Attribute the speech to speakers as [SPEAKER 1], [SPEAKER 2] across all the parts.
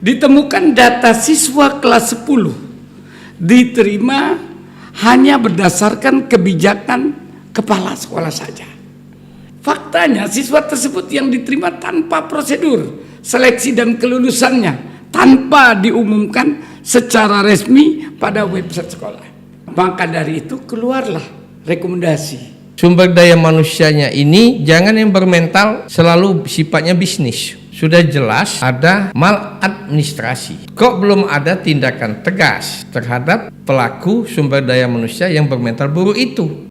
[SPEAKER 1] Ditemukan data siswa kelas 10 diterima hanya berdasarkan kebijakan kepala sekolah saja. Faktanya siswa tersebut yang diterima tanpa prosedur seleksi dan kelulusannya, tanpa diumumkan secara resmi pada website sekolah. Maka dari itu keluarlah rekomendasi.
[SPEAKER 2] Sumber daya manusianya ini jangan yang bermental selalu sifatnya bisnis. Sudah jelas ada maladministrasi. Kok belum ada tindakan tegas terhadap pelaku sumber daya manusia yang bermental buruk itu?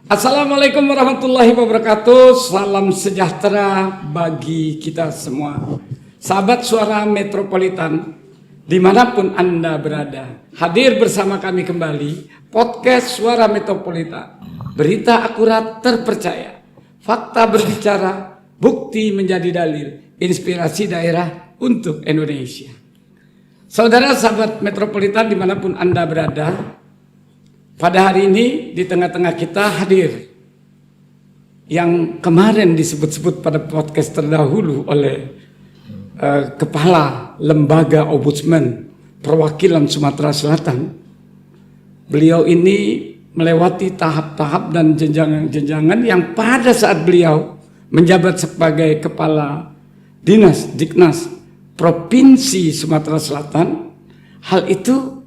[SPEAKER 1] Assalamualaikum warahmatullahi wabarakatuh. Salam sejahtera bagi kita semua. Sahabat Suara Metropolitan, dimanapun Anda berada, hadir bersama kami kembali podcast Suara Metropolitan. Berita akurat terpercaya, fakta berbicara, bukti menjadi dalil, inspirasi daerah untuk Indonesia. Saudara sahabat Metropolitan dimanapun Anda berada, pada hari ini di tengah-tengah kita hadir yang kemarin disebut-sebut pada podcast terdahulu oleh Kepala Lembaga Ombudsman Perwakilan Sumatera Selatan. Beliau ini melewati tahap-tahap dan jenjang-jenjangan yang pada saat beliau menjabat sebagai Kepala Dinas Diknas Provinsi Sumatera Selatan, hal itu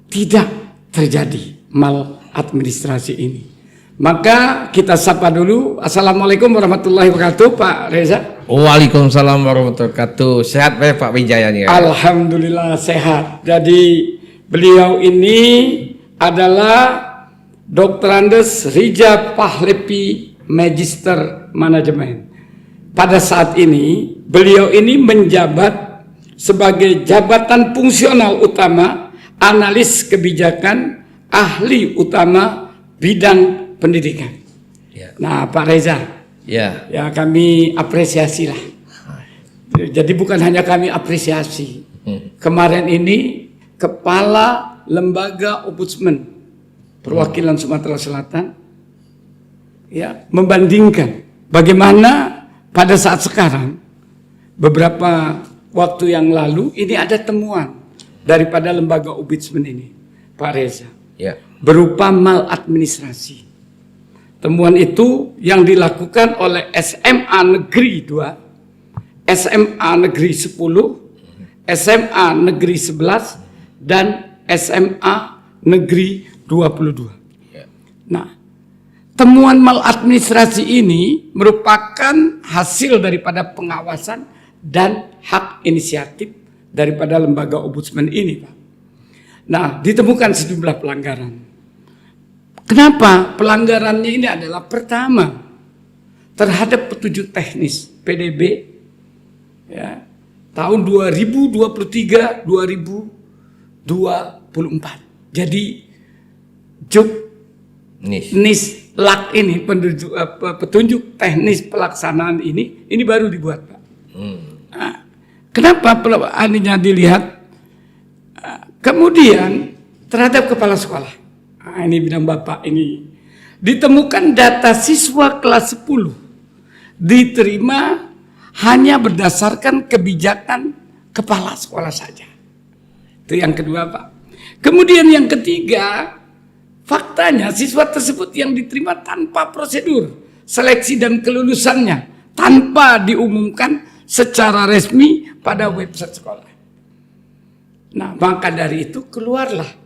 [SPEAKER 1] tidak terjadi maladministrasi ini. Maka kita sapa dulu. Assalamualaikum warahmatullahi wabarakatuh, Pak Reza.
[SPEAKER 2] Waalaikumsalam warahmatullahi wabarakatuh. Sehat Pak Wijaya nih.
[SPEAKER 1] Alhamdulillah sehat. Jadi beliau ini adalah Dr. Andes Rija Pahlepi Magister Manajemen. Pada saat ini beliau ini menjabat sebagai jabatan fungsional utama analis kebijakan ahli utama bidang pendidikan. Ya. Nah, Pak Reza, ya kami apresiasi lah. Jadi bukan hanya kami apresiasi. Kemarin ini Kepala Lembaga Ombudsman Perwakilan Sumatera Selatan ya membandingkan bagaimana pada saat sekarang, beberapa waktu yang lalu ini ada temuan daripada lembaga ombudsman ini, Pak Reza, ya, berupa maladministrasi. Temuan itu yang dilakukan oleh SMA Negeri 2, SMA Negeri 10, SMA Negeri 11, dan SMA Negeri 22. Ya. Nah, temuan maladministrasi ini merupakan hasil daripada pengawasan dan hak inisiatif daripada lembaga ombudsman ini, Pak. Nah, ditemukan sejumlah pelanggaran. Kenapa pelanggarannya ini adalah pertama terhadap petunjuk teknis PDB ya, tahun 2023-2024. Jadi NIS-LAK ini petunjuk teknis pelaksanaan ini baru dibuat, Pak. Nah, kenapa aninya dilihat? Kemudian terhadap kepala sekolah. Nah, ini bidang Bapak ini. Ditemukan data siswa kelas 10 diterima hanya berdasarkan kebijakan kepala sekolah saja. Itu yang kedua, Pak. Kemudian yang ketiga, faktanya siswa tersebut yang diterima tanpa prosedur seleksi dan kelulusannya, tanpa diumumkan secara resmi pada website sekolah. Nah, maka dari itu keluarlah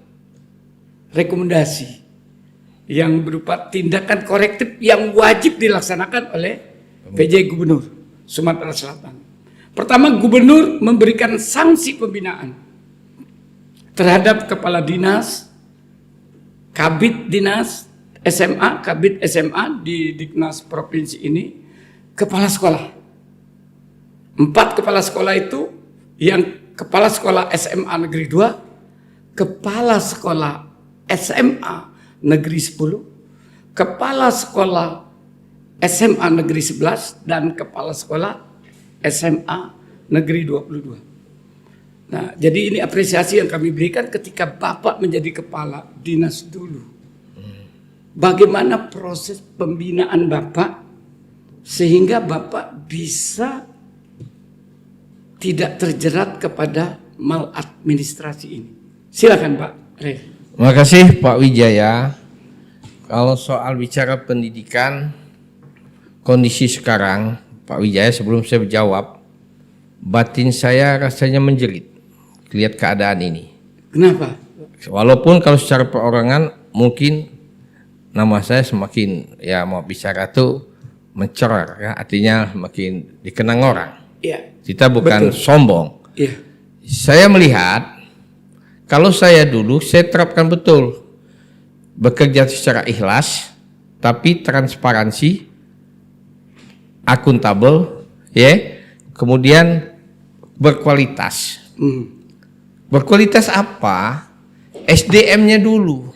[SPEAKER 1] rekomendasi yang berupa tindakan korektif yang wajib dilaksanakan oleh PJ Gubernur Sumatera Selatan. Pertama, Gubernur memberikan sanksi pembinaan terhadap Kepala Dinas, Kabid Dinas SMA, Kabid SMA di Diknas Provinsi ini, Kepala Sekolah. 4 kepala sekolah itu, yang Kepala Sekolah SMA Negeri 2, Kepala Sekolah SMA Negeri 10, Kepala Sekolah SMA Negeri 11, dan Kepala Sekolah SMA Negeri 22. Nah, jadi ini apresiasi yang kami berikan ketika Bapak menjadi Kepala Dinas dulu. bagaimana proses pembinaan Bapak sehingga Bapak bisa tidak terjerat kepada maladministrasi ini. Silakan Pak Rey.
[SPEAKER 2] Terima kasih Pak Wijaya. Kalau soal bicara pendidikan, kondisi sekarang, Pak Wijaya, sebelum saya menjawab, batin saya rasanya menjerit lihat keadaan ini.
[SPEAKER 1] Kenapa?
[SPEAKER 2] Walaupun kalau secara perorangan mungkin nama saya semakin mau bicara tuh mencerah, ya, artinya makin dikenang orang.
[SPEAKER 1] Iya.
[SPEAKER 2] Kita bukan sombong.
[SPEAKER 1] Iya.
[SPEAKER 2] Saya melihat kalau saya dulu saya terapkan betul bekerja secara ikhlas, tapi transparansi, akuntabel, ya, kemudian berkualitas. Berkualitas apa? SDM-nya dulu,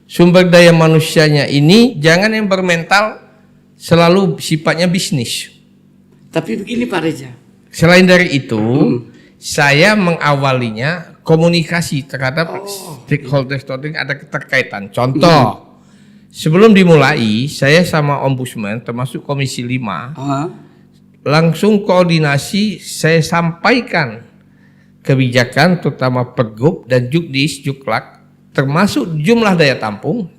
[SPEAKER 2] sumber daya manusianya ini jangan yang bermental selalu sifatnya bisnis.
[SPEAKER 1] Tapi begini Pak Reza.
[SPEAKER 2] Selain dari itu, saya mengawalinya komunikasi terhadap stakeholder ada keterkaitan. Contoh, sebelum dimulai, saya sama Ombudsman termasuk Komisi 5 langsung koordinasi, saya sampaikan kebijakan terutama Pergub dan Jukdis, Juklak, termasuk jumlah daya tampung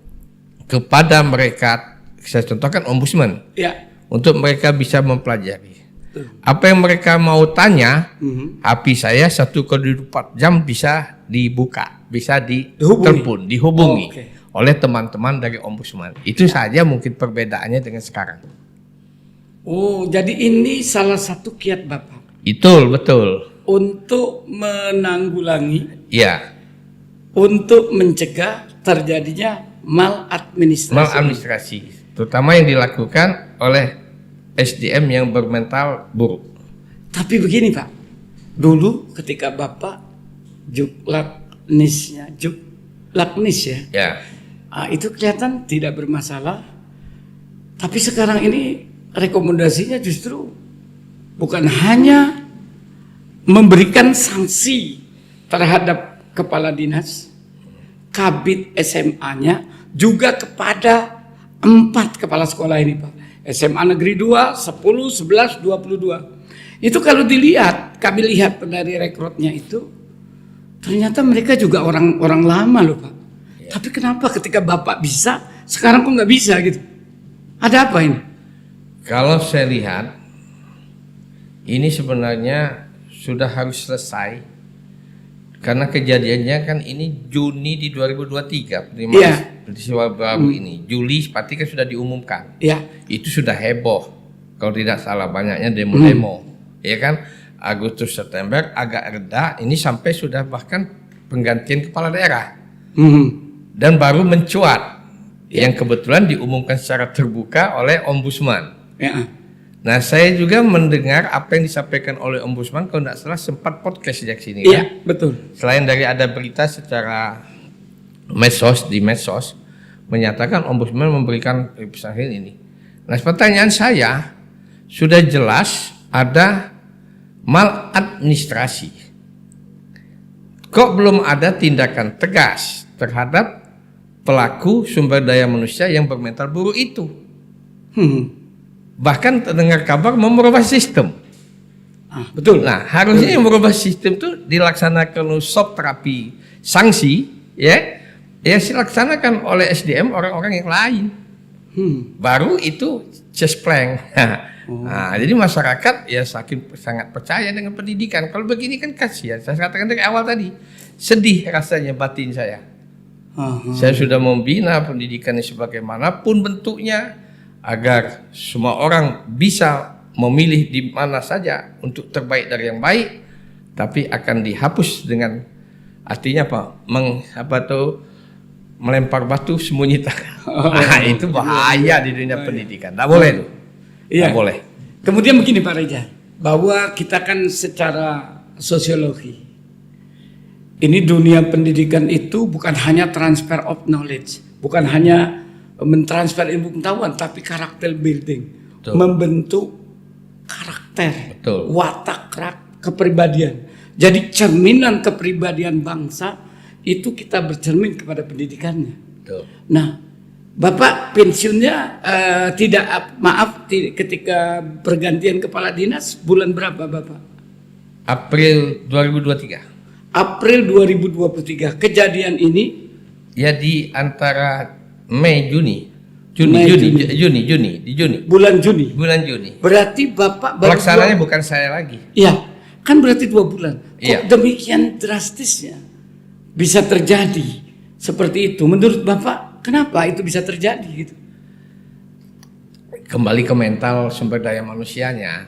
[SPEAKER 2] kepada mereka. Saya contohkan Ombudsman, untuk mereka bisa mempelajari. Apa yang mereka mau tanya, HP saya 1x24 jam bisa dibuka, bisa dihubungi oleh teman-teman dari Ombudsman. Itu saja mungkin perbedaannya dengan sekarang.
[SPEAKER 1] Oh, jadi ini salah satu kiat Bapak.
[SPEAKER 2] Betul.
[SPEAKER 1] Untuk menanggulangi, untuk mencegah terjadinya maladministrasi,
[SPEAKER 2] terutama yang dilakukan oleh SDM yang bermental buruk.
[SPEAKER 1] Tapi begini Pak, dulu ketika Bapak Juklaknis ya, itu kelihatan tidak bermasalah. Tapi sekarang ini rekomendasinya justru bukan hanya memberikan sanksi terhadap kepala dinas, kabid SMA-nya, juga kepada 4 kepala sekolah ini Pak. SMA Negeri 2, 10, 11, 22. Itu kalau dilihat, kami lihat dari rekrutnya itu, ternyata mereka juga orang lama loh Pak. Tapi kenapa ketika Bapak bisa, sekarang kok nggak bisa gitu? Ada apa ini?
[SPEAKER 2] Kalau saya lihat, ini sebenarnya sudah harus selesai. Karena kejadiannya kan ini Juni di 2023, peristiwa baru ini. Juli berarti kan sudah diumumkan. Itu sudah heboh. Kalau tidak salah banyaknya demo-demo. Ya kan? Agustus September agak reda, ini sampai sudah bahkan penggantian kepala daerah. Dan baru mencuat. Yang kebetulan diumumkan secara terbuka oleh Ombudsman. Nah, saya juga mendengar apa yang disampaikan oleh Ombudsman, kalau tidak salah sempat podcast sejak sini.
[SPEAKER 1] Betul.
[SPEAKER 2] Selain dari ada berita secara di medsos menyatakan Ombudsman memberikan pesan ini. Nah, pertanyaan saya, sudah jelas ada maladministrasi. Kok belum ada tindakan tegas terhadap pelaku sumber daya manusia yang bermental buruk itu? Bahkan terdengar kabar mau merubah sistem.
[SPEAKER 1] Betul.
[SPEAKER 2] Nah, harusnya yang merubah sistem itu dilaksanakan soft terapi sanksi, ya dilaksanakan oleh SDM orang-orang yang lain. Baru itu cespleng. Nah, jadi masyarakat ya sangat percaya dengan pendidikan. Kalau begini kan kasihan. Saya katakan dari awal tadi, sedih rasanya batin saya. Saya sudah membina pendidikan sebagaimanapun bentuknya, agar semua orang bisa memilih di mana saja untuk terbaik dari yang baik, tapi akan dihapus dengan artinya melempar batu sembunyi tangan. Itu bahaya di dunia pendidikan. Tidak boleh itu. Tidak boleh.
[SPEAKER 1] Kemudian begini Pak Reza, bahwa kita kan secara sosiologi, ini dunia pendidikan itu bukan hanya transfer of knowledge, bukan hanya mentransfer ilmu pengetahuan, tapi karakter building. Membentuk karakter, watak, kepribadian. Jadi cerminan kepribadian bangsa itu kita bercermin kepada pendidikannya. Nah, Bapak pensiunnya ketika pergantian kepala dinas bulan berapa Bapak?
[SPEAKER 2] April 2023.
[SPEAKER 1] April 2023. Kejadian ini
[SPEAKER 2] Ya di antara Mei Juni.
[SPEAKER 1] Mei,
[SPEAKER 2] Juni.
[SPEAKER 1] bulan Juni.
[SPEAKER 2] Bulan Juni.
[SPEAKER 1] Berarti Bapak baru
[SPEAKER 2] Pelaksananya bukan saya lagi.
[SPEAKER 1] Iya, kan berarti 2 bulan. Kok
[SPEAKER 2] Iya.
[SPEAKER 1] demikian drastisnya bisa terjadi seperti itu? Menurut Bapak, kenapa itu bisa terjadi gitu?
[SPEAKER 2] Kembali ke mental sumber daya manusianya.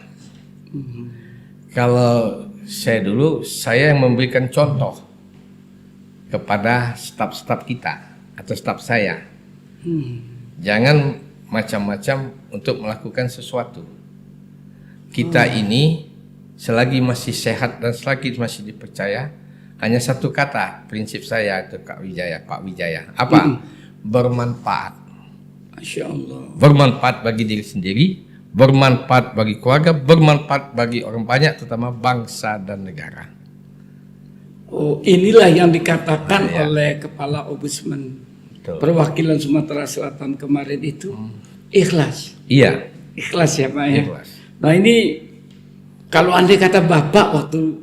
[SPEAKER 2] Kalau saya yang memberikan contoh kepada staf-staf kita atau staf saya. Jangan macam-macam untuk melakukan sesuatu. Kita ini selagi masih sehat dan selagi masih dipercaya, hanya satu kata prinsip saya itu Pak Wijaya. Apa? Bermanfaat.
[SPEAKER 1] Masya Allah.
[SPEAKER 2] Bermanfaat bagi diri sendiri, bermanfaat bagi keluarga, bermanfaat bagi orang banyak, terutama bangsa dan negara.
[SPEAKER 1] Oh, inilah yang dikatakan
[SPEAKER 2] Ya.
[SPEAKER 1] oleh Kepala Ombudsman
[SPEAKER 2] Betul.
[SPEAKER 1] Perwakilan Sumatera Selatan kemarin itu ikhlas.
[SPEAKER 2] Iya,
[SPEAKER 1] Ikhlas ya Pak ya.
[SPEAKER 2] ikhlas.
[SPEAKER 1] Nah ini kalau andai kata Bapak waktu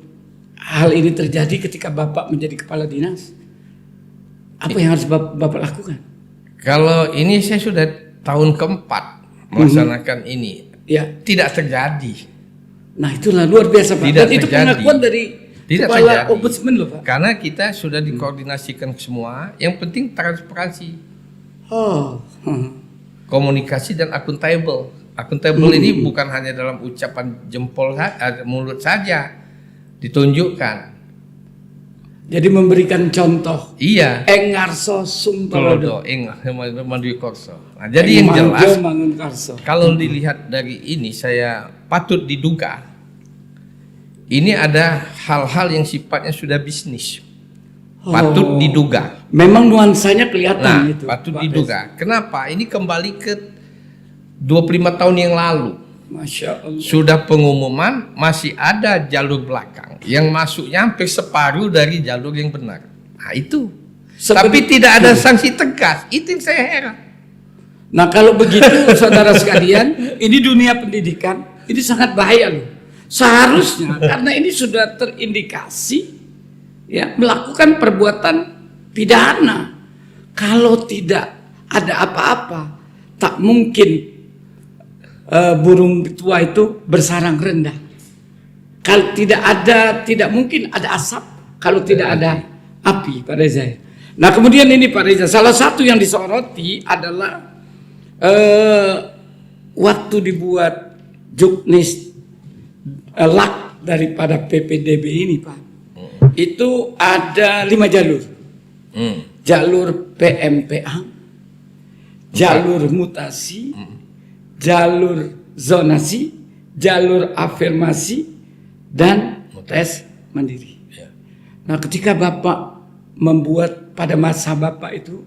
[SPEAKER 1] hal ini terjadi ketika Bapak menjadi kepala dinas, apa yang harus Bapak lakukan?
[SPEAKER 2] Kalau ini saya sudah tahun keempat melaksanakan ini,
[SPEAKER 1] Ya,
[SPEAKER 2] tidak terjadi.
[SPEAKER 1] nah itulah luar biasa Pak.
[SPEAKER 2] Tidak
[SPEAKER 1] Dan itu
[SPEAKER 2] terjadi.
[SPEAKER 1] pengakuan dari
[SPEAKER 2] Tidak
[SPEAKER 1] Kepala
[SPEAKER 2] terjadi.
[SPEAKER 1] Ombudsman loh Pak.
[SPEAKER 2] Karena kita sudah dikoordinasikan semua, yang penting transparansi,
[SPEAKER 1] Oh,
[SPEAKER 2] komunikasi dan akuntabel. Akuntabel ini bukan hanya dalam ucapan jempol mulut saja, ditunjukkan.
[SPEAKER 1] jadi memberikan contoh.
[SPEAKER 2] Iya.
[SPEAKER 1] Engarso Sumpalodo.
[SPEAKER 2] Mandui Korso. Nah, jadi yang jelas
[SPEAKER 1] Mangun Karso.
[SPEAKER 2] kalau dilihat dari ini saya patut diduga ini ada hal-hal yang sifatnya sudah bisnis. Patut diduga.
[SPEAKER 1] Memang nuansanya kelihatan
[SPEAKER 2] Nah,
[SPEAKER 1] itu.
[SPEAKER 2] patut
[SPEAKER 1] Pak
[SPEAKER 2] diduga. Kenapa? Ini kembali ke 25 tahun yang lalu.
[SPEAKER 1] Masya Allah.
[SPEAKER 2] Sudah pengumuman masih ada jalur belakang yang masuknya hampir separuh dari jalur yang benar. Nah itu. Tapi tidak ada sanksi tegas. Itu yang saya heran.
[SPEAKER 1] Nah kalau begitu saudara sekalian, ini dunia pendidikan, ini sangat bahaya loh. Seharusnya karena ini sudah terindikasi ya melakukan perbuatan pidana. Kalau tidak ada apa-apa, tak mungkin burung tua itu bersarang rendah. Kalau tidak mungkin ada asap kalau tidak ada api, Pak Reza. Nah kemudian ini Pak Reza, salah satu yang disoroti adalah waktu dibuat juknis lak daripada PPDB ini Pak, itu ada 5 jalur. Jalur PMPA, jalur mutasi, jalur zonasi, jalur afirmasi, dan tes mandiri. Nah ketika Bapak membuat pada masa Bapak itu,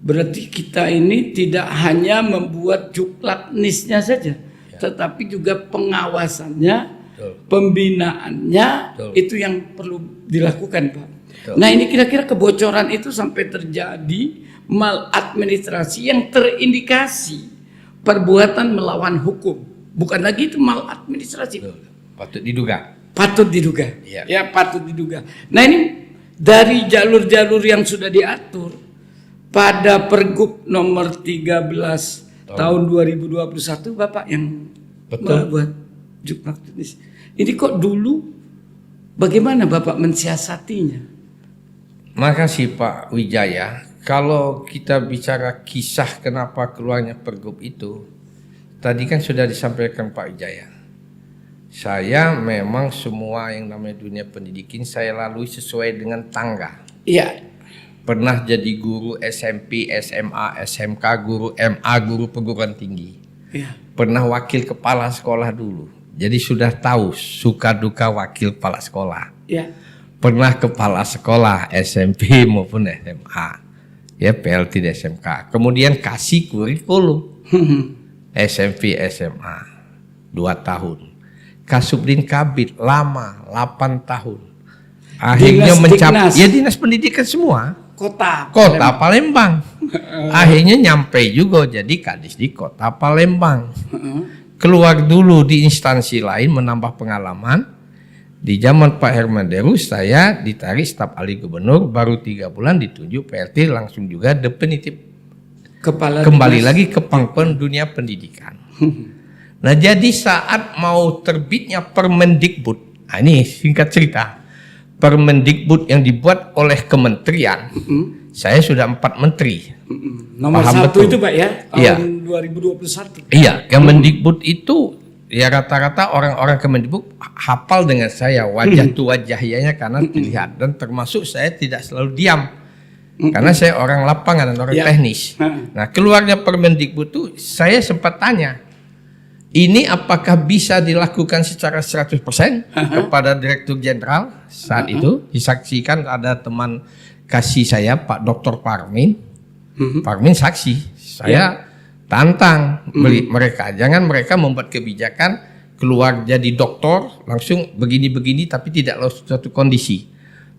[SPEAKER 1] berarti kita ini tidak hanya membuat juklaknisnya saja, tetapi juga pengawasannya, pembinaannya, itu yang perlu dilakukan Pak. Nah ini kira-kira kebocoran itu sampai terjadi maladministrasi yang terindikasi perbuatan melawan hukum. Bukan lagi itu maladministrasi.
[SPEAKER 2] Patut diduga.
[SPEAKER 1] Patut diduga.
[SPEAKER 2] Ya.
[SPEAKER 1] Ya patut diduga. Nah ini dari jalur-jalur yang sudah diatur pada Pergub nomor 13 tahun 2021 Bapak yang membuat juknis. Ini kok dulu bagaimana Bapak mensiasatinya?
[SPEAKER 2] Makasih Pak Wijaya. Kalau kita bicara kisah kenapa keluarnya Pergub itu, tadi kan sudah disampaikan Pak Wijaya. Saya memang semua yang namanya dunia pendidikan saya lalui sesuai dengan tangga.
[SPEAKER 1] Iya.
[SPEAKER 2] Pernah jadi guru SMP, SMA, SMK, guru MA, guru perguruan tinggi.
[SPEAKER 1] Iya.
[SPEAKER 2] Pernah wakil kepala sekolah dulu. Jadi sudah tahu suka duka wakil kepala sekolah.
[SPEAKER 1] Iya.
[SPEAKER 2] Pernah kepala sekolah SMP maupun SMA. Ya PLT di SMK. Kemudian kasih kurikulum SMP, SMA 2 tahun. Kasubdin Kabid lama 8 tahun. Akhirnya mencapai ya dinas pendidikan semua.
[SPEAKER 1] Kota
[SPEAKER 2] Palembang. Akhirnya nyampe juga jadi kadis di kota Palembang. Keluar dulu di instansi lain menambah pengalaman. Di zaman Pak Herman Deru saya ditarik staf ahli gubernur, baru 3 bulan ditunjuk PRT, langsung juga definitif kembali lagi ke pangkuan dunia pendidikan. Nah jadi saat mau terbitnya Permendikbud, nah ini singkat cerita, Permendikbud yang dibuat oleh kementerian, saya sudah 4 menteri.
[SPEAKER 1] Nomor
[SPEAKER 2] Paham
[SPEAKER 1] 1
[SPEAKER 2] betul.
[SPEAKER 1] itu Pak ya,
[SPEAKER 2] Iya.
[SPEAKER 1] tahun 2021.
[SPEAKER 2] Iya, Kemendikbud itu ya rata-rata orang-orang Kemendikbud hafal dengan saya wajah tu wajahnya karena dilihat, dan termasuk saya tidak selalu diam karena saya orang lapangan dan orang
[SPEAKER 1] Ya.
[SPEAKER 2] teknis. Nah keluarnya Permendikbud itu saya sempat tanya, ini apakah bisa dilakukan secara 100% kepada Direktur Jenderal saat itu, disaksikan ada teman kasih saya Pak Dr. Parmin. Parmin saksi, saya tantang mereka, jangan mereka membuat kebijakan keluar jadi doktor langsung begini-begini tapi tidak lolos suatu kondisi.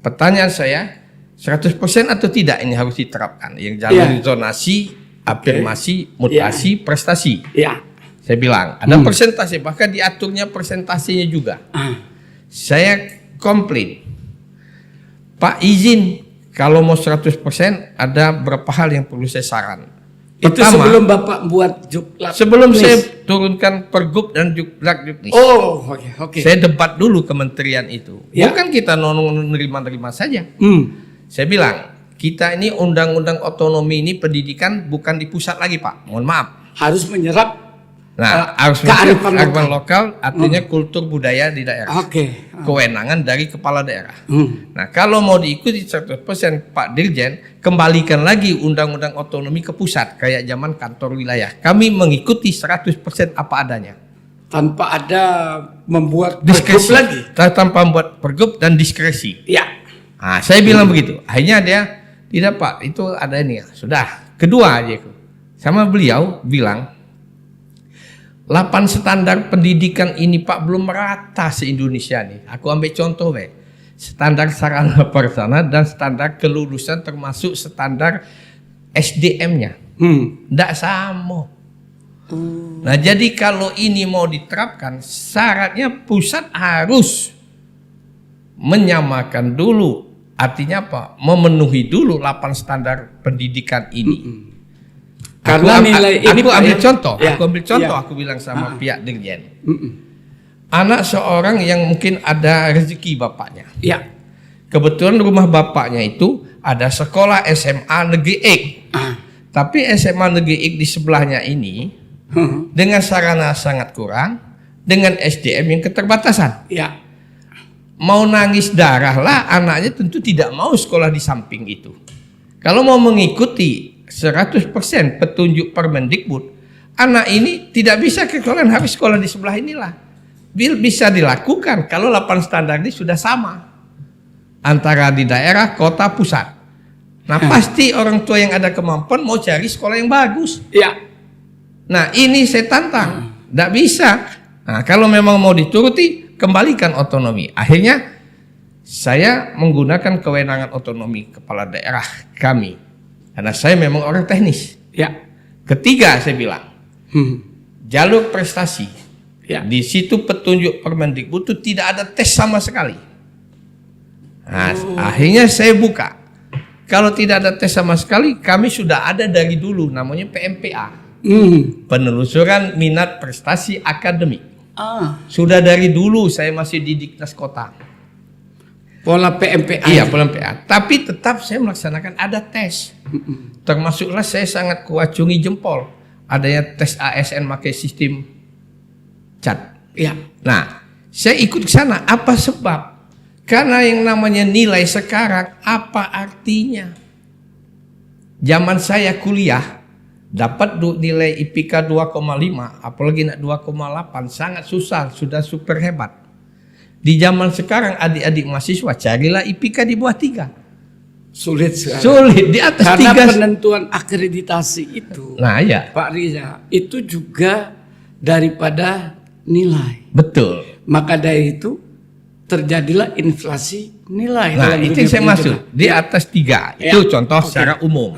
[SPEAKER 2] Pertanyaan saya, 100% atau tidak ini harus diterapkan? Yang jalur zonasi, afirmasi, mutasi, prestasi.
[SPEAKER 1] Ya.
[SPEAKER 2] Saya bilang ada persentase, bahkan diaturnya persentasenya juga. Saya komplain, Pak izin kalau mau 100% ada beberapa hal yang perlu saya saran.
[SPEAKER 1] Itu
[SPEAKER 2] Pertama,
[SPEAKER 1] sebelum Bapak buat Juklak.
[SPEAKER 2] sebelum
[SPEAKER 1] Nis.
[SPEAKER 2] saya turunkan Pergub dan Juknis,
[SPEAKER 1] Oh, oke.
[SPEAKER 2] saya debat dulu kementerian itu.
[SPEAKER 1] Ya.
[SPEAKER 2] Bukan kita nerima-nerima saja. Saya bilang, kita ini undang-undang otonomi ini pendidikan bukan di pusat lagi Pak, mohon maaf.
[SPEAKER 1] Harus menyerap.
[SPEAKER 2] Nah, harus
[SPEAKER 1] kearifan
[SPEAKER 2] kearifan lokal, artinya kultur budaya di daerah.
[SPEAKER 1] Oke.
[SPEAKER 2] Kewenangan dari kepala daerah. Nah, kalau mau diikuti 100% Pak Dirjen, kembalikan lagi undang-undang otonomi ke pusat kayak zaman kantor wilayah. Kami mengikuti 100% apa adanya.
[SPEAKER 1] Tanpa ada membuat
[SPEAKER 2] Diskresi
[SPEAKER 1] pergub lagi.
[SPEAKER 2] tanpa membuat pergub dan diskresi.
[SPEAKER 1] Ya.
[SPEAKER 2] Nah, saya bilang begitu. Akhirnya dia tidak Pak, itu ada ini ya. Sudah. Kedua aja sama beliau bilang 8 standar pendidikan ini Pak belum merata se-Indonesia nih. Aku ambil contoh standar sarana prasarana dan standar kelulusan termasuk standar SDM-nya. Tidak sama. Nah jadi kalau ini mau diterapkan syaratnya pusat harus menyamakan dulu. Artinya apa? Memenuhi dulu 8 standar pendidikan ini.
[SPEAKER 1] Karena nilai ini
[SPEAKER 2] aku
[SPEAKER 1] Pak,
[SPEAKER 2] ambil
[SPEAKER 1] ya.
[SPEAKER 2] contoh,
[SPEAKER 1] Ya.
[SPEAKER 2] aku bilang sama pihak Dirjen. Anak seorang yang mungkin ada rezeki bapaknya.
[SPEAKER 1] Ya.
[SPEAKER 2] Kebetulan rumah bapaknya itu ada sekolah SMA Negeri X. Tapi SMA Negeri X di sebelahnya ini dengan sarana sangat kurang, dengan SDM yang keterbatasan.
[SPEAKER 1] Ya.
[SPEAKER 2] Mau nangis darah lah anaknya tentu tidak mau sekolah di samping itu. Kalau mau mengikuti 100% petunjuk Permendikbud, anak ini tidak bisa ke sekolah, harus sekolah di sebelah inilah. Bisa dilakukan kalau 8 standar ini sudah sama antara di daerah, kota, pusat. Nah pasti orang tua yang ada kemampuan mau cari sekolah yang bagus.
[SPEAKER 1] Ya.
[SPEAKER 2] Nah ini saya tantang, tidak bisa. Nah kalau memang mau dituruti, kembalikan otonomi. Akhirnya saya menggunakan kewenangan otonomi kepala daerah kami. Karena saya memang orang teknis.
[SPEAKER 1] Ya.
[SPEAKER 2] Ketiga saya bilang, jalur prestasi.
[SPEAKER 1] Ya.
[SPEAKER 2] Di situ petunjuk Permendikbud itu tidak ada tes sama sekali. Nah, akhirnya saya buka. Kalau tidak ada tes sama sekali, kami sudah ada dari dulu, namanya PMPA. Penelusuran minat prestasi akademik. Sudah dari dulu saya masih di Diknas Kota.
[SPEAKER 1] Pola PMPA.
[SPEAKER 2] Iya, pola PMPA. Tapi tetap saya melaksanakan ada tes. Termasuklah saya sangat kuacungi jempol adanya tes ASN pakai sistem cat.
[SPEAKER 1] Ya.
[SPEAKER 2] Nah, saya ikut ke sana. Apa sebab? Karena yang namanya nilai sekarang apa artinya? Zaman saya kuliah dapat nilai IPK 2,5, apalagi nak 2,8 sangat susah, sudah super hebat. Di zaman sekarang adik-adik mahasiswa carilah IPK di bawah 3.
[SPEAKER 1] Sulit sekali.
[SPEAKER 2] Sulit di atas
[SPEAKER 1] Karena
[SPEAKER 2] 3.
[SPEAKER 1] penentuan akreditasi itu,
[SPEAKER 2] Nah ya,
[SPEAKER 1] Pak Riza, itu juga daripada nilai.
[SPEAKER 2] betul.
[SPEAKER 1] Maka dari itu terjadilah inflasi nilai.
[SPEAKER 2] Nah
[SPEAKER 1] dalam
[SPEAKER 2] itu
[SPEAKER 1] dunia
[SPEAKER 2] yang saya
[SPEAKER 1] pendidikan.
[SPEAKER 2] maksud di atas 3.
[SPEAKER 1] Ya.
[SPEAKER 2] Itu contoh
[SPEAKER 1] Oke.
[SPEAKER 2] secara umum.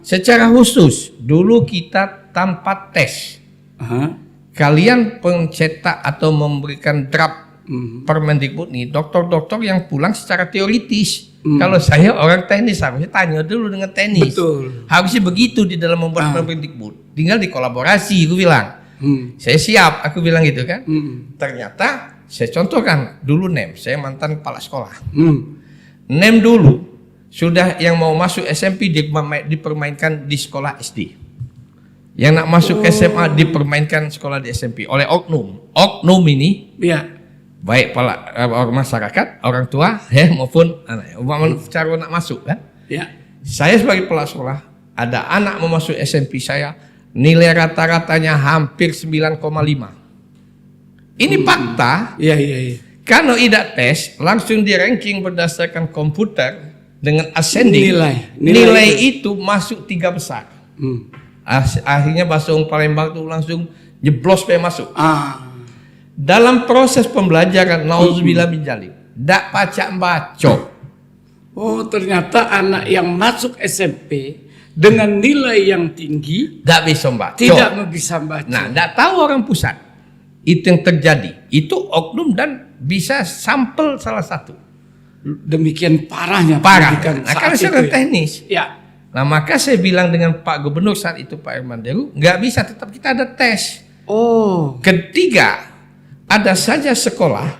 [SPEAKER 2] Secara khusus, dulu kita tanpa tes.
[SPEAKER 1] Aha.
[SPEAKER 2] Kalian pencetak atau memberikan draft Permendikbud nih, dokter-dokter yang pulang secara teoritis. Kalau saya orang teknis, harusnya tanya dulu dengan teknis.
[SPEAKER 1] Betul.
[SPEAKER 2] Harusnya begitu di dalam membuat Permendikbud. Tinggal dikolaborasi, aku bilang. Saya siap, aku bilang gitu kan. Ternyata saya contohkan dulu NEM, saya mantan kepala sekolah. NEM dulu sudah yang mau masuk SMP dipermainkan di sekolah SD. Yang nak masuk SMA dipermainkan sekolah di SMP oleh oknum. Oknum ini
[SPEAKER 1] Ya.
[SPEAKER 2] baik orang masyarakat, orang tua, maupun anak, cara nak masuk kan.
[SPEAKER 1] Ya.
[SPEAKER 2] Saya sebagai kepala sekolah, ada anak mau masuk SMP saya, nilai rata-ratanya hampir 9,5. Ini fakta.
[SPEAKER 1] Iya, iya, iya.
[SPEAKER 2] Kalau tidak tes, langsung di ranking berdasarkan komputer dengan ascending. Nilai itu masuk 3 besar. Akhirnya bahasa Palembang itu langsung jeblos pe masuk. Dalam proses pembelajaran, nauzubillah min dzalik, dak baca.
[SPEAKER 1] Oh, ternyata anak yang masuk SMP dengan nilai yang tinggi
[SPEAKER 2] Dak bisa baca.
[SPEAKER 1] tidak bisa baca.
[SPEAKER 2] Nah, dak tahu orang pusat. Itu yang terjadi. Itu oknum dan bisa sampel salah satu.
[SPEAKER 1] Demikian parahnya
[SPEAKER 2] Parah.
[SPEAKER 1] pendidikan
[SPEAKER 2] Nah,
[SPEAKER 1] saat
[SPEAKER 2] karena
[SPEAKER 1] itu
[SPEAKER 2] secara
[SPEAKER 1] ya.
[SPEAKER 2] teknis.
[SPEAKER 1] Ya.
[SPEAKER 2] Nah, maka saya bilang dengan Pak Gubernur saat itu, Pak Herman Deru, nggak bisa, tetap kita ada tes.
[SPEAKER 1] Oh.
[SPEAKER 2] Ketiga, ada saja sekolah,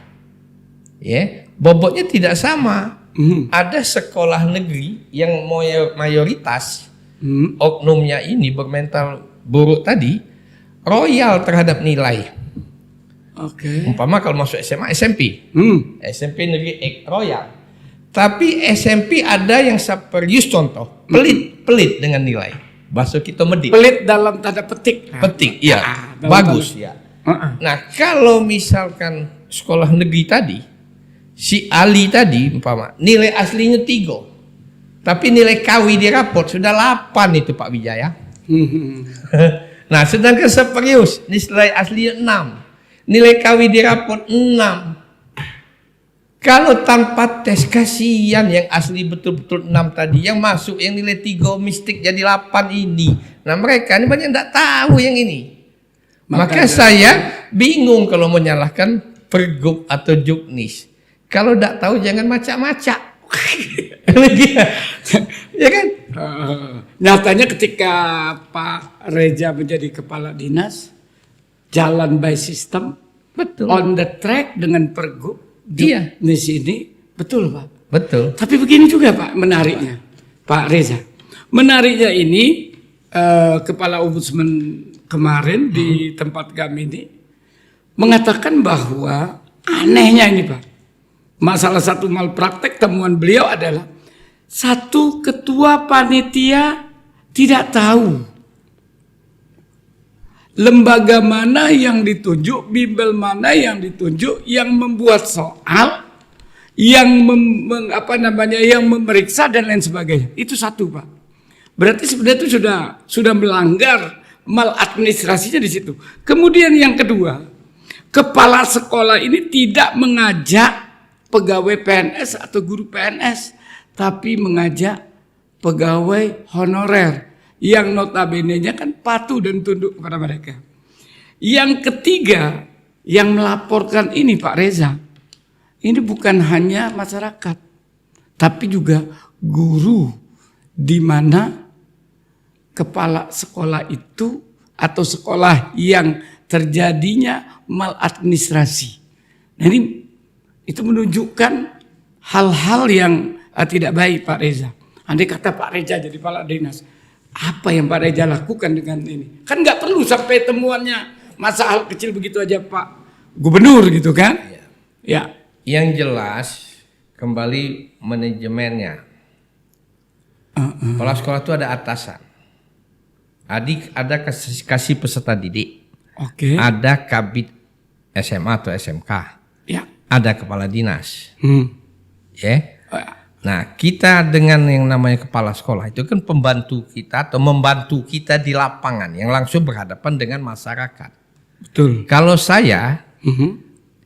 [SPEAKER 2] ya, bobotnya tidak sama. Ada sekolah negeri yang mayoritas oknumnya ini bermental buruk tadi, royal terhadap nilai.
[SPEAKER 1] Oke.
[SPEAKER 2] Umpama kalau masuk SMA, SMP, SMP negeri royal. Tapi SMP ada yang serius, contoh, pelit dengan nilai. Bahasa kita medit.
[SPEAKER 1] Pelit dalam tanda petik.
[SPEAKER 2] Petik, iya,
[SPEAKER 1] dalam
[SPEAKER 2] bagus
[SPEAKER 1] tanda-
[SPEAKER 2] ya. Nah, kalau misalkan sekolah negeri tadi, si Ali tadi, umpama nilai aslinya 3, tapi nilai KW di raport sudah 8 itu Pak Wijaya. Nah, sedangkan serius nilai aslinya 6, nilai KW di raport 6. Kalau tanpa tes, kasihan yang asli betul-betul 6 tadi, yang masuk yang nilai 3 mistik jadi 8 ini. Nah, mereka ini banyak tidak tahu yang ini. Maka saya bingung kalau menyalahkan Pergub atau Juknis. Kalau tidak tahu jangan macak-macak. Ya kan?
[SPEAKER 1] Nyatanya ketika Pak Reza menjadi kepala dinas, jalan by system,
[SPEAKER 2] Betul.
[SPEAKER 1] on the track dengan Pergub,
[SPEAKER 2] Iya.
[SPEAKER 1] di sini, betul Pak.
[SPEAKER 2] Betul.
[SPEAKER 1] Tapi begini juga Pak, menariknya, Pak Reza. Menariknya ini, Kepala Ombudsman kemarin di tempat kami ini mengatakan bahwa anehnya ini Pak, salah satu malpraktek temuan beliau adalah satu ketua panitia tidak tahu lembaga mana yang ditunjuk, bimbel mana yang ditunjuk, yang membuat soal, yang yang memeriksa dan lain sebagainya. Itu satu Pak. Berarti sebenarnya itu sudah melanggar maladministrasinya di situ. Kemudian yang kedua, kepala sekolah ini tidak mengajak pegawai PNS atau guru PNS, tapi mengajak pegawai honorer yang notabene-nya kan patuh dan tunduk kepada mereka. Yang ketiga, yang melaporkan ini Pak Reza, ini bukan hanya masyarakat, tapi juga guru, di mana kepala sekolah itu atau sekolah yang terjadinya maladministrasi. Nah, ini itu menunjukkan hal-hal yang tidak baik Pak Reza. Andai kata Pak Reza jadi kepala dinas, apa yang Pak Reza lakukan dengan ini? Kan nggak perlu sampai temuannya masa hal kecil begitu aja Pak Gubernur gitu kan? Ya.
[SPEAKER 2] Yang jelas kembali manajemennya. Kepala sekolah itu ada atasan. Ada kasih peserta didik.
[SPEAKER 1] Oke.
[SPEAKER 2] Ada kabid SMA atau SMK.
[SPEAKER 1] Ya.
[SPEAKER 2] Ada kepala dinas. Ya.
[SPEAKER 1] Oh,
[SPEAKER 2] Nah, kita dengan yang namanya kepala sekolah itu kan pembantu kita atau membantu kita di lapangan yang langsung berhadapan dengan masyarakat.
[SPEAKER 1] betul.
[SPEAKER 2] Kalau saya,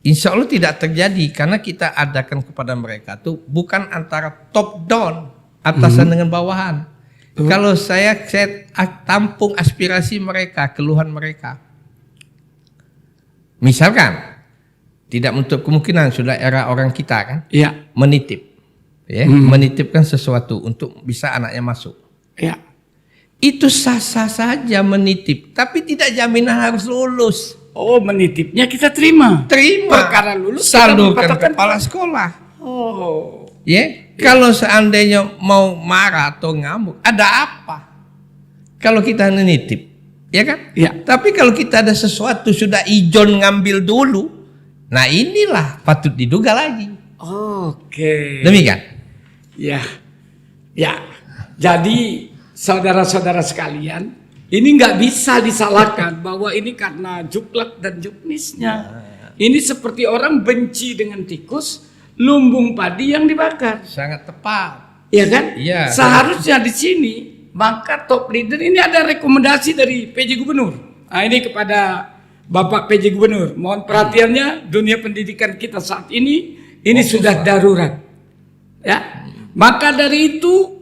[SPEAKER 2] insya Allah tidak terjadi karena kita adakan kepada mereka tuh bukan antara top down, atasan dengan bawahan. Kalau saya tampung aspirasi mereka, keluhan mereka. Misalkan tidak menutup kemungkinan sudah era orang kita kan,
[SPEAKER 1] Ya.
[SPEAKER 2] menitip, ya, menitipkan sesuatu untuk bisa anaknya masuk.
[SPEAKER 1] Ya.
[SPEAKER 2] Itu sah-sah saja menitip, tapi tidak jaminan harus lulus.
[SPEAKER 1] Oh, menitipnya kita terima.
[SPEAKER 2] Terima.
[SPEAKER 1] Perkara lulus
[SPEAKER 2] salurkan
[SPEAKER 1] kita katakan
[SPEAKER 2] kepala sekolah.
[SPEAKER 1] Oh.
[SPEAKER 2] Ya, kalau seandainya mau marah atau ngamuk, ada apa? Kalau kita menitip, ya kan?
[SPEAKER 1] Ya.
[SPEAKER 2] Tapi kalau kita ada sesuatu sudah ijon ngambil dulu, nah inilah patut diduga lagi.
[SPEAKER 1] Oke.
[SPEAKER 2] Demikian.
[SPEAKER 1] Ya. Ya. Jadi saudara-saudara sekalian, ini nggak bisa disalahkan bahwa ini karena juklak dan juknisnya. Ini seperti orang benci dengan tikus, lumbung padi yang dibakar.
[SPEAKER 2] Sangat tepat.
[SPEAKER 1] Ya kan?
[SPEAKER 2] Iya.
[SPEAKER 1] Seharusnya di sini maka top leader ini ada rekomendasi dari PJ Gubernur. Nah, ini kepada Bapak PJ Gubernur, mohon perhatiannya, dunia pendidikan kita saat ini sudah darurat. Ya. Maka dari itu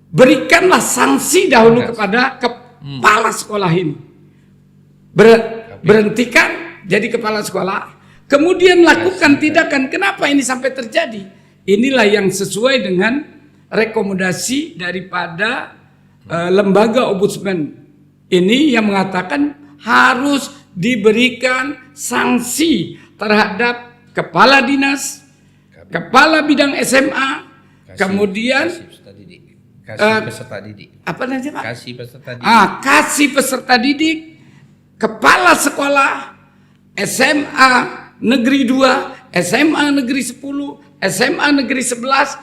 [SPEAKER 1] berikanlah sanksi dahulu kepada kepala sekolah ini. Berhentikan jadi kepala sekolah. Kemudian lakukan tindakan. Kenapa ini sampai terjadi? Inilah yang sesuai dengan rekomendasi daripada lembaga ombudsman ini yang mengatakan harus diberikan sanksi terhadap kepala dinas, kepala bidang SMA, kemudian
[SPEAKER 2] kasih peserta didik.
[SPEAKER 1] apa namanya Pak?
[SPEAKER 2] Kasih peserta didik.
[SPEAKER 1] Kasih peserta didik, kepala sekolah, SMA Negeri 2, SMA Negeri 10, SMA Negeri 11,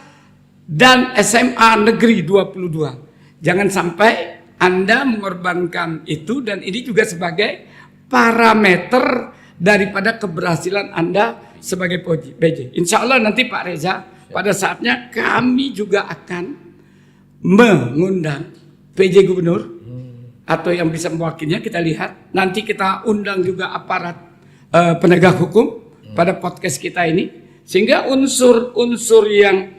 [SPEAKER 1] dan SMA Negeri 22. Jangan sampai Anda mengorbankan itu, dan ini juga sebagai parameter daripada keberhasilan Anda sebagai PJ. Insya Allah nanti Pak Reza, pada saatnya kami juga akan mengundang PJ Gubernur atau yang bisa mewakilnya. Kita lihat nanti, kita undang juga aparat penegak hukum pada podcast kita ini, sehingga unsur-unsur yang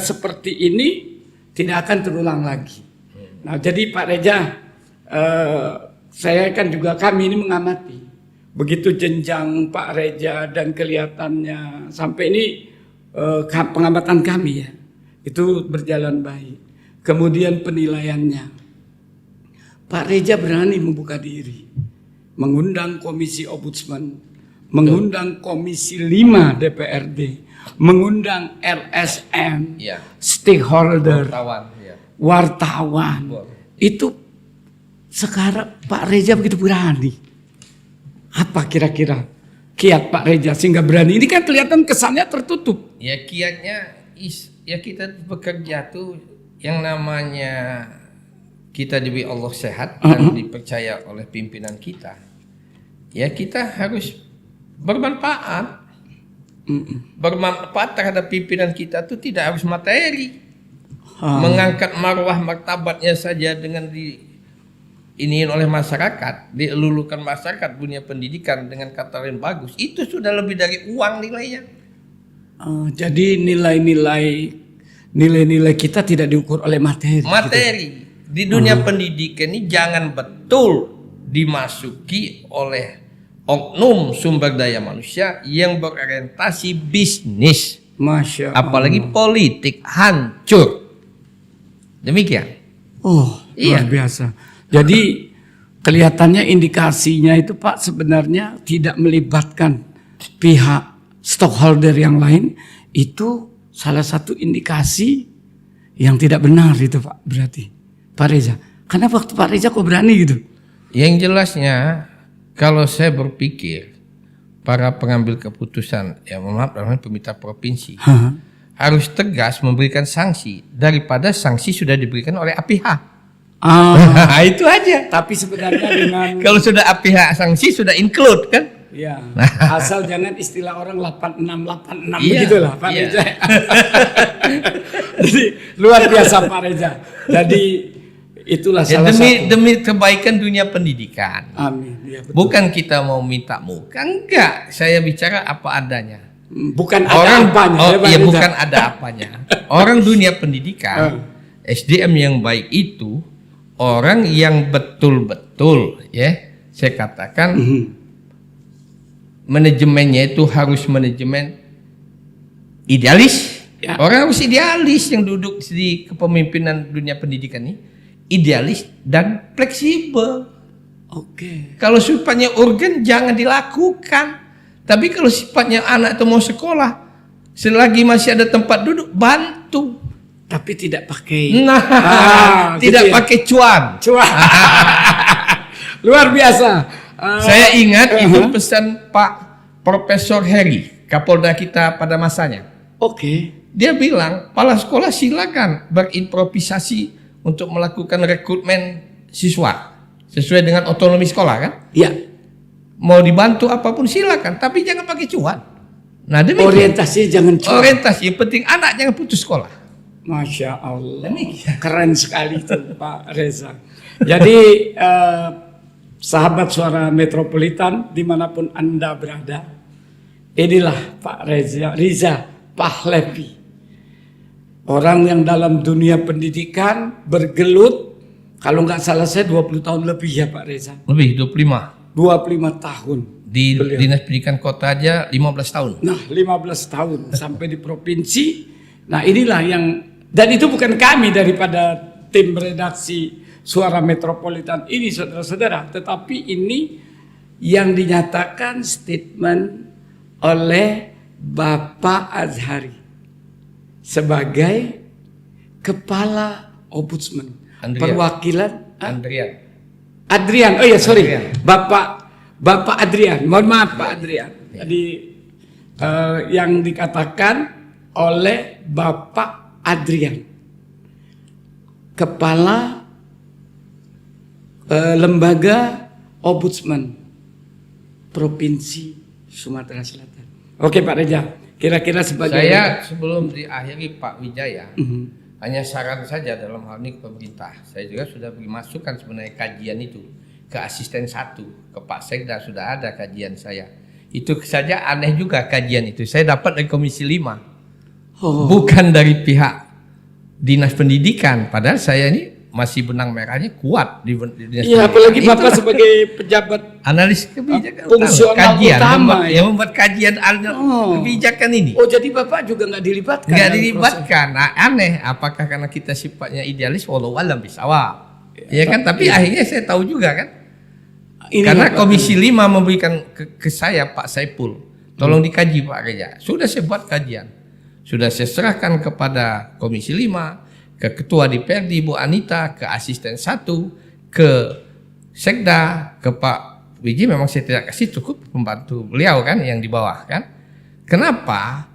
[SPEAKER 1] seperti ini tidak akan terulang lagi. Nah, jadi Pak Reza, saya kan juga, kami ini mengamati begitu jenjang Pak Reza dan kelihatannya sampai ini pengamatan kami ya, itu berjalan baik. Kemudian penilaiannya, Pak Reza berani membuka diri, mengundang komisi ombudsman, mengundang komisi 5 DPRD, mengundang LSM,
[SPEAKER 2] Ya.
[SPEAKER 1] stakeholder,
[SPEAKER 2] wartawan.
[SPEAKER 1] Itu sekarang Pak Reza begitu berani. Apa kira-kira kiat Pak Reza sehingga berani? Ini kan kelihatan kesannya tertutup.
[SPEAKER 2] Ya, kiatnya ya kita bekerja tuh yang namanya kita diberi Allah sehat dan dipercaya oleh pimpinan kita. Ya, kita harus bermanfaat. Bermanfaat terhadap pimpinan kita tuh tidak harus materi. Mengangkat marwah martabatnya saja dengan diiniin oleh masyarakat, dielulukan masyarakat dunia pendidikan dengan kata lain bagus, itu sudah lebih dari uang nilainya.
[SPEAKER 1] Jadi nilai-nilai kita tidak diukur oleh materi.
[SPEAKER 2] Materi gitu. Di dunia pendidikan ini jangan betul dimasuki oleh oknum sumber daya manusia yang berorientasi bisnis.
[SPEAKER 1] Masya Allah.
[SPEAKER 2] Apalagi politik, hancur. Demikian.
[SPEAKER 1] Luar biasa. Jadi kelihatannya indikasinya itu Pak sebenarnya tidak melibatkan pihak stakeholder yang lain. Itu salah satu indikasi yang tidak benar itu Pak, berarti Pak Reza. Karena waktu Pak Reza kok berani gitu?
[SPEAKER 2] Yang jelasnya kalau saya berpikir para pengambil keputusan, ya maaf dalam pemerintah provinsi harus tegas memberikan sanksi daripada sanksi sudah diberikan oleh APH. Itu aja.
[SPEAKER 1] Tapi sebenarnya dengan
[SPEAKER 2] kalau sudah APH sanksi sudah include kan?
[SPEAKER 1] Ya, asal jangan istilah orang 86
[SPEAKER 2] Iya,
[SPEAKER 1] begitulah Pak
[SPEAKER 2] iya.
[SPEAKER 1] Reza. Jadi luar biasa Pak Reza. Jadi itulah
[SPEAKER 2] Ya,
[SPEAKER 1] salah satu.
[SPEAKER 2] demi kebaikan dunia pendidikan.
[SPEAKER 1] Amin. Ya, betul.
[SPEAKER 2] Bukan kita mau minta muka, enggak. Saya bicara apa adanya.
[SPEAKER 1] Bukan ada apanya.
[SPEAKER 2] Oh
[SPEAKER 1] ya, Pak
[SPEAKER 2] iya,
[SPEAKER 1] Reza.
[SPEAKER 2] bukan ada apanya. Orang dunia pendidikan SDM yang baik itu orang yang betul-betul, ya, saya katakan manajemennya itu harus manajemen idealis.
[SPEAKER 1] Ya.
[SPEAKER 2] Orang harus idealis yang duduk di kepemimpinan dunia pendidikan ini, idealis dan fleksibel.
[SPEAKER 1] Oke.
[SPEAKER 2] Kalau sifatnya urgen jangan dilakukan. Tapi kalau sifatnya anak itu mau sekolah, selagi masih ada tempat duduk, bantu.
[SPEAKER 1] Tapi tidak pakai.
[SPEAKER 2] Nah, tidak
[SPEAKER 1] gitu ya?
[SPEAKER 2] pakai cuan.
[SPEAKER 1] Luar biasa.
[SPEAKER 2] Saya ingat itu pesan Pak Profesor Heri, Kapolda kita pada masanya.
[SPEAKER 1] Oke.
[SPEAKER 2] Dia bilang, kepala sekolah silakan berimprovisasi untuk melakukan rekrutmen siswa sesuai dengan otonomi sekolah kan?
[SPEAKER 1] Ya.
[SPEAKER 2] Mau dibantu apapun silakan, tapi jangan pakai cuan. Nah, demikian.
[SPEAKER 1] Orientasinya jangan cuma.
[SPEAKER 2] Orientasi yang penting anak jangan putus sekolah.
[SPEAKER 1] Masya Allah.
[SPEAKER 2] Demikian.
[SPEAKER 1] Keren sekali itu Pak Reza. Jadi sahabat suara metropolitan dimanapun Anda berada, inilah Pak Riza Pahlavi. Orang yang dalam dunia pendidikan bergelut, kalau nggak salah saya 20 tahun lebih ya Pak Reza.
[SPEAKER 2] Lebih 25.
[SPEAKER 1] 25 tahun.
[SPEAKER 2] Di
[SPEAKER 1] beliau.
[SPEAKER 2] Dinas Pendidikan Kota aja 15 tahun.
[SPEAKER 1] Nah 15 tahun sampai di provinsi. Nah inilah yang, dan itu bukan kami daripada tim redaksi Suara Metropolitan ini saudara-saudara, tetapi ini yang dinyatakan statement oleh Bapak Azhari sebagai Kepala Ombudsman perwakilan Adrian. Oh ya sorry,
[SPEAKER 2] Adrian.
[SPEAKER 1] Bapak Adrian. Mohon maaf Pak Adrian. Jadi yang dikatakan oleh Bapak Adrian, Kepala Lembaga Ombudsman Provinsi Sumatera Selatan. Oke Pak Reza, kira-kira sebagai
[SPEAKER 2] Saya sebelum diakhiri Pak Wijaya, hanya saran saja dalam hal ini ke pemerintah. Saya juga sudah beri masukan sebenarnya kajian itu ke asisten 1, ke Pak Sekda sudah ada kajian saya. Itu saja aneh juga kajian itu. Saya dapat dari Komisi 5. Bukan dari pihak Dinas Pendidikan. Padahal saya ini masih benang merahnya kuat di Dinas
[SPEAKER 1] Iya,
[SPEAKER 2] Pendidikan.
[SPEAKER 1] apalagi Bapak
[SPEAKER 2] Itulah
[SPEAKER 1] sebagai pejabat
[SPEAKER 2] analis kebijakan
[SPEAKER 1] fungsional
[SPEAKER 2] kajian,
[SPEAKER 1] utama
[SPEAKER 2] yang membuat kajian kebijakan ini.
[SPEAKER 1] Oh jadi Bapak juga nggak dilibatkan?
[SPEAKER 2] Nggak
[SPEAKER 1] dalam
[SPEAKER 2] dilibatkan. Nah, aneh apakah karena kita sifatnya idealis walau alam bisawab. Ya kan, tapi akhirnya saya tahu juga kan.
[SPEAKER 1] Ini
[SPEAKER 2] Karena
[SPEAKER 1] Bapak,
[SPEAKER 2] Komisi 5 memberikan ke saya Pak Saipul, tolong dikaji Pak Reza. Sudah saya buat kajian. Sudah saya serahkan kepada Komisi 5, ke Ketua DPRD Bu Anita, ke Asisten 1, ke Sekda, ke Pak Wiji. Memang saya tidak kasih, cukup membantu beliau kan yang di bawah kan. Kenapa?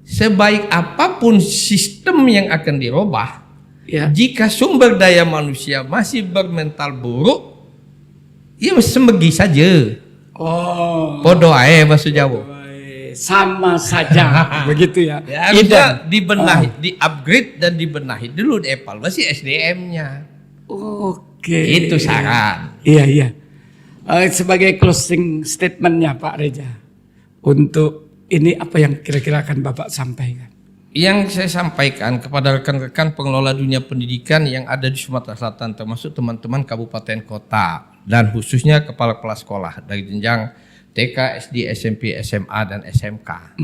[SPEAKER 2] Sebaik apapun sistem yang akan dirubah,
[SPEAKER 1] ya.
[SPEAKER 2] jika sumber daya manusia masih bermental buruk, ya semegi saja.
[SPEAKER 1] Oh.
[SPEAKER 2] Podo ae bahasa Jawa.
[SPEAKER 1] Sama saja begitu ya.
[SPEAKER 2] Ya, harusnya dibenahi, di-upgrade dan dibenahi dulu, dievaluasi SDM-nya.
[SPEAKER 1] Oke.
[SPEAKER 2] Itu saran.
[SPEAKER 1] Iya. Sebagai closing statementnya Pak Reza, untuk ini apa yang kira-kira akan Bapak sampaikan?
[SPEAKER 2] Yang saya sampaikan kepada rekan-rekan pengelola dunia pendidikan yang ada di Sumatera Selatan, termasuk teman-teman kabupaten kota, dan khususnya kepala-kepala sekolah dari jenjang TK, SD, SMP, SMA, dan SMK.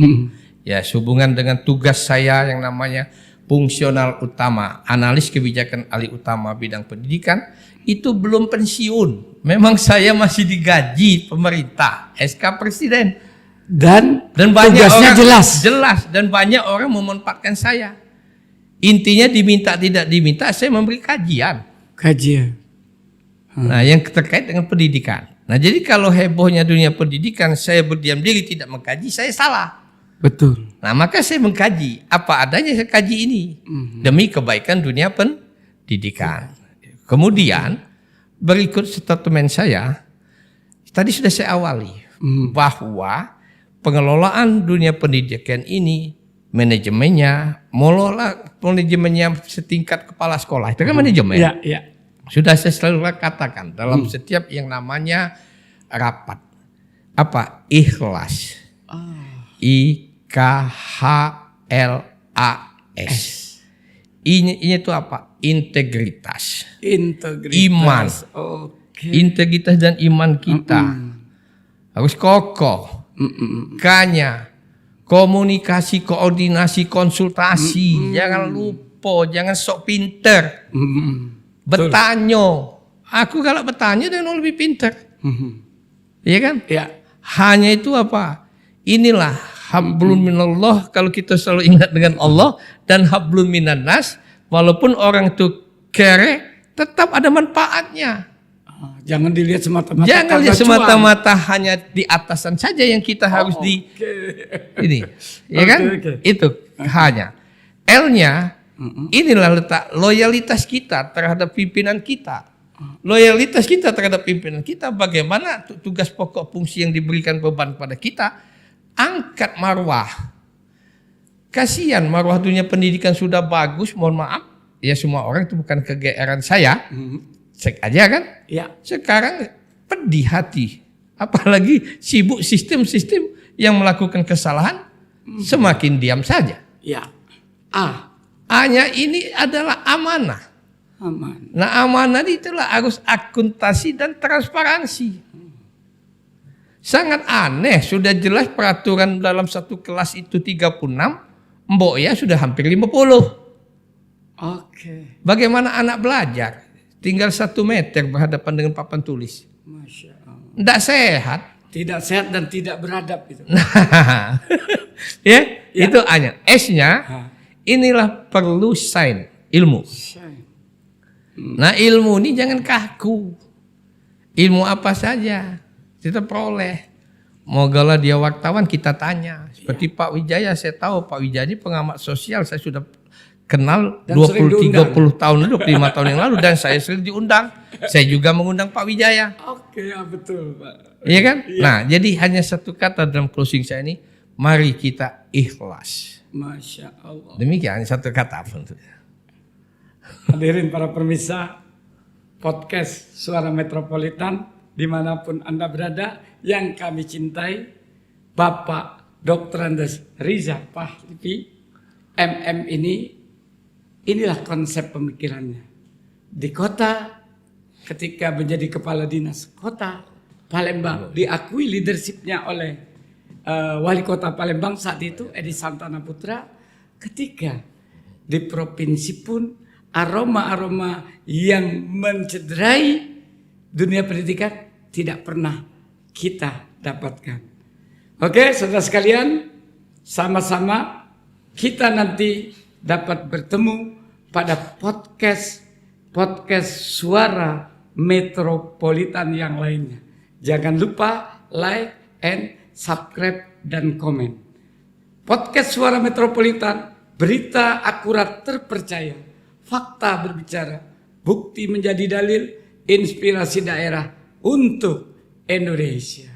[SPEAKER 2] Ya, sehubungan dengan tugas saya yang namanya fungsional utama, analis kebijakan alih utama bidang pendidikan, itu belum pensiun. Memang saya masih digaji pemerintah, SK Presiden. Dan banyak
[SPEAKER 1] tugasnya
[SPEAKER 2] orang
[SPEAKER 1] jelas
[SPEAKER 2] dan banyak orang memanfaatkan saya. Intinya diminta tidak diminta, saya memberi kajian. Nah, yang terkait dengan pendidikan. Nah, jadi kalau hebohnya dunia pendidikan, saya berdiam diri tidak mengkaji, saya salah.
[SPEAKER 1] Betul.
[SPEAKER 2] Nah, maka saya mengkaji apa adanya, saya kaji ini demi kebaikan dunia pendidikan. Kemudian berikut statement saya, tadi sudah saya awali bahwa pengelolaan dunia pendidikan ini, manajemennya setingkat kepala sekolah, itu kan manajemen.
[SPEAKER 1] Iya.
[SPEAKER 2] Sudah saya selalu katakan dalam setiap yang namanya rapat. Apa? Ikhlas. IKHLAS. I-nya itu apa? Integritas.
[SPEAKER 1] Iman. Oke.
[SPEAKER 2] Integritas dan iman kita harus kokoh. Makanya komunikasi, koordinasi, konsultasi. Jangan lupa, jangan sok pinter. Bertanya. Aku kalau bertanya dia lebih pinter. Iya kan?
[SPEAKER 1] Ya.
[SPEAKER 2] Hanya itu apa? Inilah hablum minallah, kalau kita selalu ingat dengan Allah, dan hablum minannas, walaupun orang itu kere, tetap ada manfaatnya.
[SPEAKER 1] Jangan dilihat semata-mata.
[SPEAKER 2] Jangan lihat semata-mata hanya di atasan saja yang kita harus ini. Ya kan? Itu hanya. L-nya, inilah letak loyalitas kita terhadap pimpinan kita. Loyalitas kita terhadap pimpinan kita, bagaimana tugas pokok fungsi yang diberikan beban pada kita, angkat marwah. Kasihan marwah dunia pendidikan sudah bagus, mohon maaf, ya semua orang itu bukan kegeeran saya, cek aja kan.
[SPEAKER 1] Ya.
[SPEAKER 2] Sekarang pedih hati, apalagi sibuk sistem-sistem yang melakukan kesalahan, semakin diam saja.
[SPEAKER 1] Ya.
[SPEAKER 2] A-nya ini adalah amanah.
[SPEAKER 1] Aman.
[SPEAKER 2] Nah, amanah itulah harus akuntansi dan transparansi. Sangat aneh, sudah jelas peraturan dalam satu kelas itu 36, mbok ya sudah hampir 50.
[SPEAKER 1] Oke.
[SPEAKER 2] Bagaimana anak belajar? Tinggal 1 meter berhadapan dengan papan tulis.
[SPEAKER 1] Masya Allah.
[SPEAKER 2] Tidak sehat.
[SPEAKER 1] Tidak sehat dan tidak beradab itu.
[SPEAKER 2] Nah, ya, itu hanya S-nya. Inilah perlu sign ilmu. Nah, ilmu ini jangan kaku. Ilmu apa saja kita peroleh. Mogalah dia wartawan, kita tanya. Seperti Pak Wijaya, saya tahu Pak Wijaya ini pengamat sosial, saya sudah kenal 20-30 tahun lalu, 25 tahun yang lalu, dan saya sering diundang. Saya juga mengundang Pak Wijaya.
[SPEAKER 1] Oke, ya betul Pak.
[SPEAKER 2] Iya kan? Iya. Nah, jadi hanya satu kata dalam closing saya ini, mari kita ikhlas.
[SPEAKER 1] Masya Allah.
[SPEAKER 2] Demikian satu kata pun.
[SPEAKER 1] Hadirin para pemirsa podcast Suara Metropolitan dimanapun Anda berada, yang kami cintai, Bapak Dr. Andes Riza Pahlavi MM inilah konsep pemikirannya. Di kota, ketika menjadi kepala dinas kota Palembang, diakui leadershipnya oleh wali kota Palembang saat itu Edi Santana Putra. Ketika di provinsi pun aroma-aroma yang mencederai dunia pendidikan tidak pernah kita dapatkan. Oke, saudara sekalian, sama-sama kita nanti dapat bertemu pada podcast Suara Metropolitan yang lainnya. Jangan lupa like and subscribe dan komen. Podcast Suara Metropolitan, berita akurat terpercaya, fakta berbicara, bukti menjadi dalil, inspirasi daerah untuk Indonesia.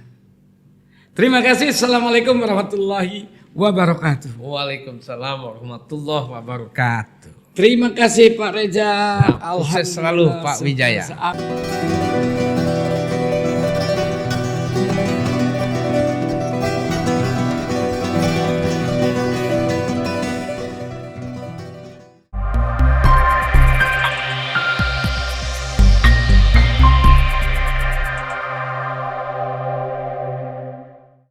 [SPEAKER 1] Terima kasih. Assalamualaikum warahmatullahi wabarakatuh.
[SPEAKER 2] Waalaikumsalam warahmatullahi wabarakatuh.
[SPEAKER 1] Terima kasih Pak Reza.
[SPEAKER 2] Sukses selalu Pak Wijaya.